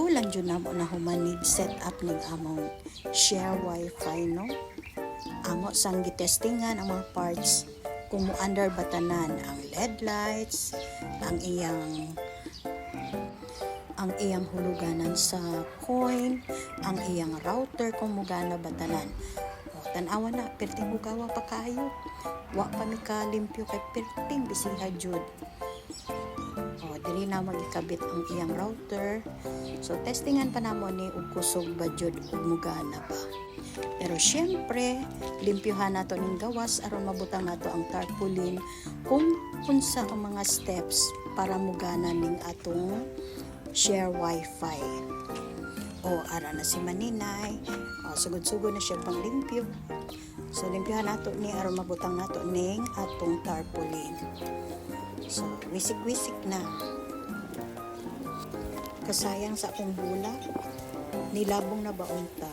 Ulan dyan na mo na humanig set up ng among share wifi, no? Amo sang gitestingan ang mga parts kung mo under batanan ang LED lights, ang iyang huluganan sa coin, ang iyang router kung mugana batanan. O, tanawa na, perting hugawa pa kayo. Wa pa mi ka limpyo kay perting bisiha jud. O, dili na magikabit ang iyang router. So, testingan pa namon ni ug kusog ba jud ug mugana ba. Pero syempre, limpyuhan nato ning gawas aron mabutang nato ang tarpaulin kung unsa ang mga steps para mugana ning atong share wifi. O, ara na si Maninay. O, sugod-sugod na siya pang limpyo. So, limpyuhan nato ni aron mabutang nato ning atong tarpaulin. So, wisik-wisik na. Kasayang sa akong bula, nilabong na ba unta?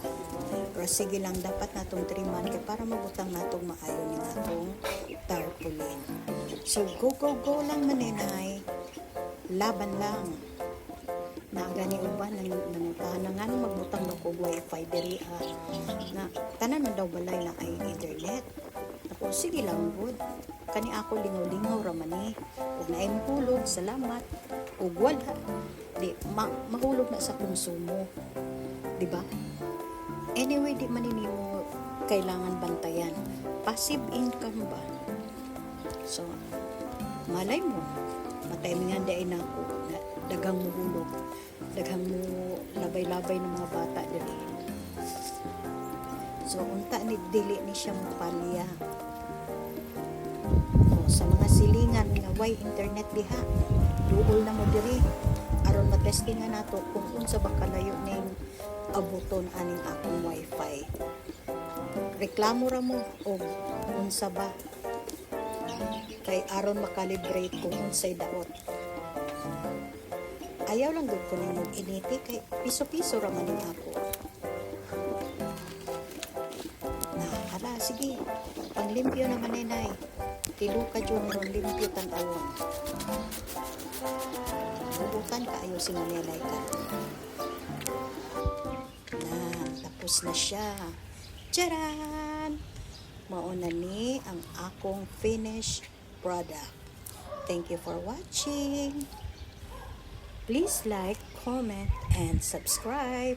Pero sige lang, dapat natong triman kay para mabutang natong maayo ning atong tarpaulin. So, go lang Maninay. Laban lang. Na gani uban nangutahan na nga magbutang na ko wifi diri na tanan man daw balay na ay internet. Ako sige lang good. Kani ako lingaw-lingaw ra man ni. Ug naay mahulog, salamat. Ug wala di mahulog na sa konsumo. Di ba? Anyway, di man ninyo kailangan bantayan. Passive income ba? So, malay mo, matimingan di ay nako na dagang mahulog. Daghang mo labay-labay ng mga bata dili. So, unta ni dili ni siya mapalya. O, sa mga silingan nga way internet diha, duol na mo diri aron matestingan nato kung unsa ba kalayo ning abuton aning akong wifi. Reklamo ra mo o unsa ba kay aron makalibrate kung unsay daot. Ayaw lang gud ko ning mag-initi kay piso-piso ra man ako. Na, ara sige. Panglimpyo na Maninay. Tilo ka jud ron limpyo tan-awon. Bubukan ka ayo si Maninay ka. Na, tapos na siya. Charan! Mauna ni ang akong finished product. Thank you for watching. Please like, comment, and subscribe.